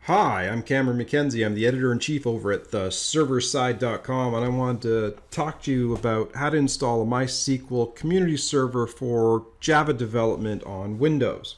Hi, I'm Cameron McKenzie. I'm the editor-in-chief over at theserverside.com, and I wanted to talk to you about how to install a MySQL Community Server for Java development on Windows.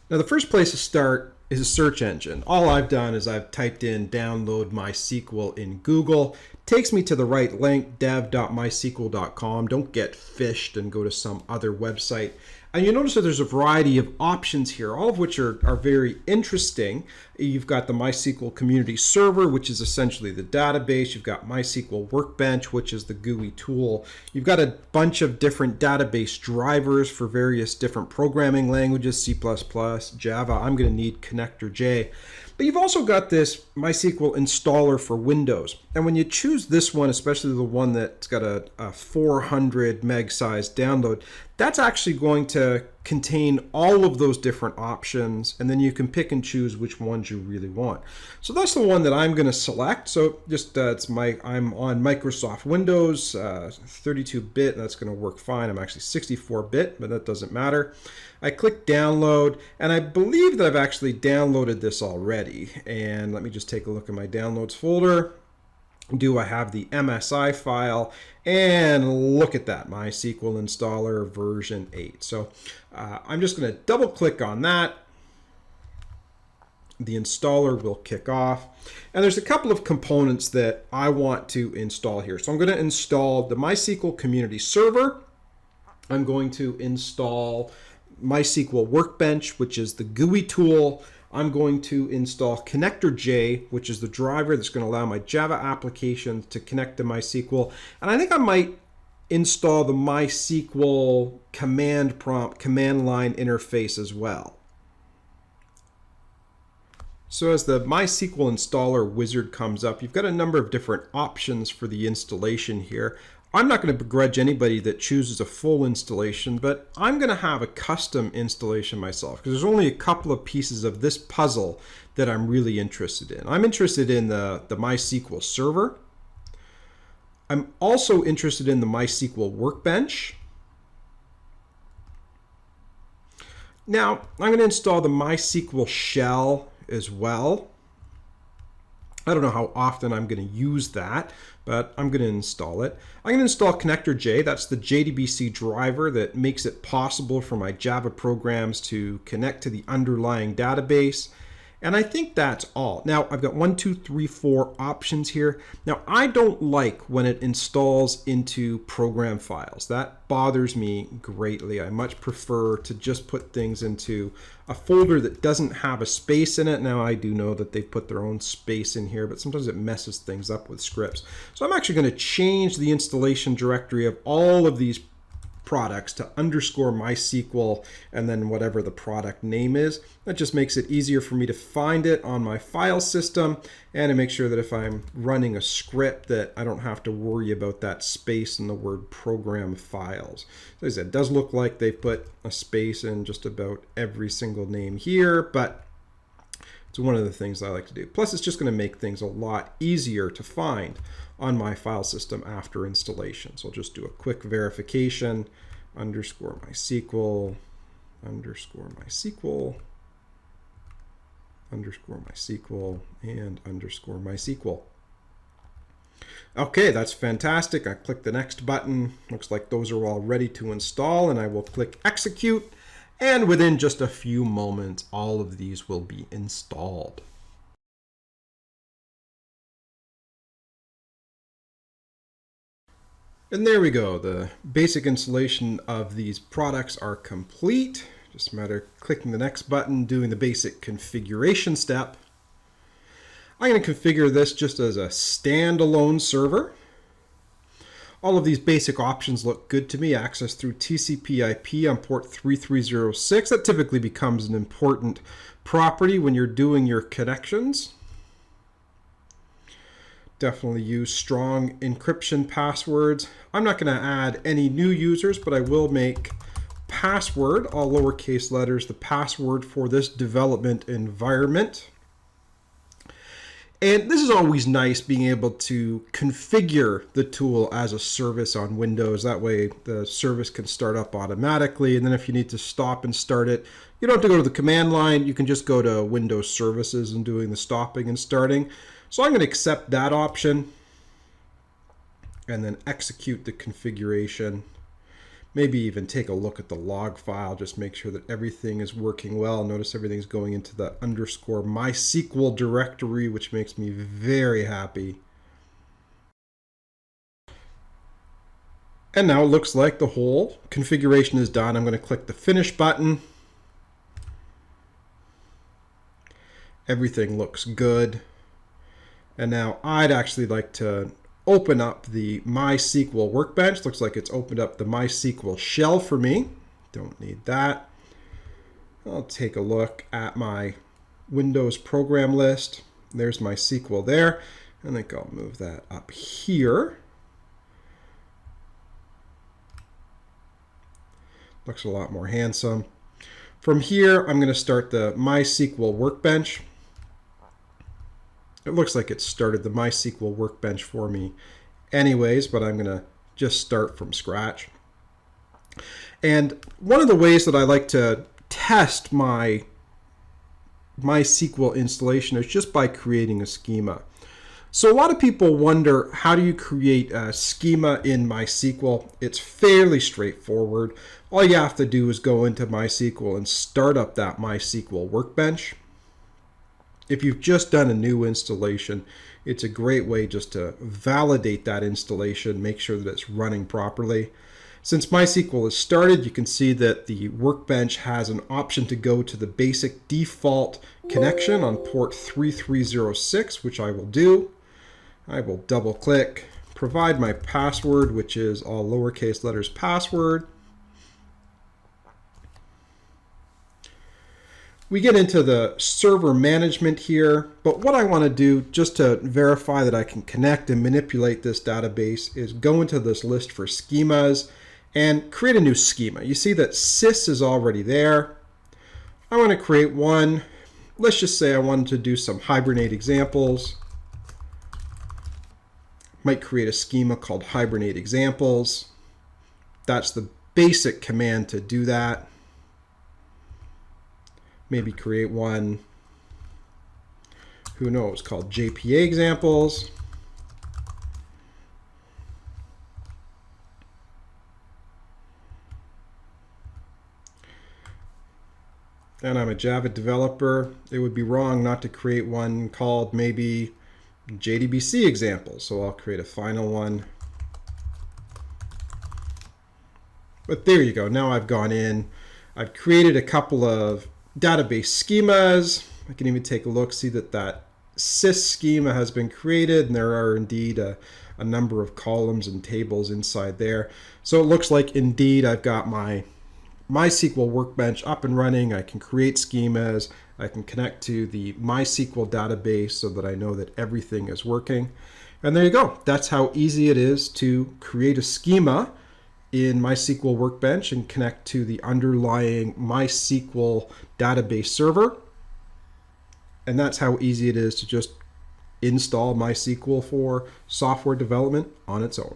Now, the first place to start is a search engine. All I've done is I've typed in download MySQL in Google. It takes me to the right link, dev.mysql.com. Don't get phished and go to some other website. And you notice that there's a variety of options here, all of which are very interesting. You've got the MySQL Community Server, which is essentially the database. You've got MySQL Workbench, which is the GUI tool. You've got a bunch of different database drivers for various different programming languages, C++, Java. I'm going to need Connector J. But you've also got this MySQL installer for Windows. And when you choose this one, especially the one that's got a 400 meg size download, that's actually going to contain all of those different options, and then you can pick and choose which ones you really want. So that's the one that I'm going to select. So just I'm on Microsoft Windows, 32-bit, and that's going to work fine. I'm actually 64-bit, but that doesn't matter. I click download, and I believe that I've actually downloaded this already. And let me just take a look at my downloads folder. Do I have the MSI file? And look at that, MySQL installer version 8. So I'm just going to double click on that. The installer will kick off. And there's a couple of components that I want to install here. So I'm going to install the MySQL Community Server. I'm going to install MySQL Workbench, which is the GUI tool. I'm going to install Connector J, which is the driver that's going to allow my Java applications to connect to MySQL. And I think I might install the MySQL command prompt, command line interface as well. So as the MySQL installer wizard comes up, you've got a number of different options for the installation here. I'm not going to begrudge anybody that chooses a full installation, but I'm going to have a custom installation myself because there's only a couple of pieces of this puzzle that I'm really interested in. I'm interested in the MySQL server. I'm also interested in the MySQL Workbench. Now, I'm going to install the MySQL shell as well. I don't know how often I'm going to use that, but I'm going to install it. I'm going to install Connector J. That's the JDBC driver that makes it possible for my Java programs to connect to the underlying database. And I think that's all. Now, I've got 1, 2, 3, 4 options here. Now, I don't like when it installs into program files. That bothers me greatly. I much prefer to just put things into a folder that doesn't have a space in it. Now, I do know that they've put their own space in here, but sometimes it messes things up with scripts. So I'm actually going to change the installation directory of all of these products to underscore MySQL and then whatever the product name is. That just makes it easier for me to find it on my file system, and to make sure that if I'm running a script that I don't have to worry about that space in the word program files. So as I said, it does look like they put a space in just about every single name here, but it's one of the things I like to do. Plus, it's just going to make things a lot easier to find on my file system after installation. So I'll just do a quick verification, underscore MySQL, underscore MySQL, underscore MySQL, and underscore MySQL. Okay, that's fantastic. I click the next button. Looks like those are all ready to install, and I will click execute. And within just a few moments, all of these will be installed. And there we go. The basic installation of these products are complete. Just a matter of clicking the next button, doing the basic configuration step. I'm going to configure this just as a standalone server. All of these basic options look good to me. Access through TCP/IP on port 3306. That typically becomes an important property when you're doing your connections. Definitely use strong encryption passwords. I'm not going to add any new users, but I will make password, all lowercase letters, the password for this development environment. And this is always nice, being able to configure the tool as a service on Windows. That way the service can start up automatically. And then if you need to stop and start it, you don't have to go to the command line. You can just go to Windows Services and doing the stopping and starting. So I'm going to accept that option and then execute the configuration. Maybe even take a look at the log file, just make sure that everything is working well. Notice everything's going into the underscore MySQL directory, which makes me very happy. And now it looks like the whole configuration is done. I'm going to click the Finish button. Everything looks good. And now I'd actually like to open up the MySQL workbench. Looks like it's opened up the MySQL shell for me. Don't need that. I'll take a look at my Windows program list. There's MySQL there. I think I'll move that up here. Looks a lot more handsome. From here, I'm going to start the MySQL workbench. It looks like it started the MySQL workbench for me anyways, but I'm going to just start from scratch. And one of the ways that I like to test my MySQL installation is just by creating a schema. So a lot of people wonder, how do you create a schema in MySQL? It's fairly straightforward. All you have to do is go into MySQL and start up that MySQL workbench. If you've just done a new installation, it's a great way just to validate that installation, make sure that it's running properly. Since MySQL is started, you can see that the workbench has an option to go to the basic default connection on port 3306, which I will do. I will double click, provide my password, which is all lowercase letters password. We get into the server management here, but what I want to do just to verify that I can connect and manipulate this database is go into this list for schemas and create a new schema. You see that sys is already there. I want to create one. Let's just say I wanted to do some Hibernate examples. Might create a schema called Hibernate examples. That's the basic command to do that. Maybe create one, who knows, called JPA examples. And I'm a Java developer. It would be wrong not to create one called maybe JDBC examples. So I'll create a final one. But there you go. Now I've gone in. I've created a couple of database schemas. I can even take a look, see that that sys schema has been created, and there are indeed a number of columns and tables inside there. So it looks like indeed I've got my MySQL workbench up and running. I can create schemas. I can connect to the MySQL database so that I know that everything is working. And there you go. That's how easy it is to create a schema in MySQL Workbench and connect to the underlying MySQL database server. And that's how easy it is to just install MySQL for software development on its own.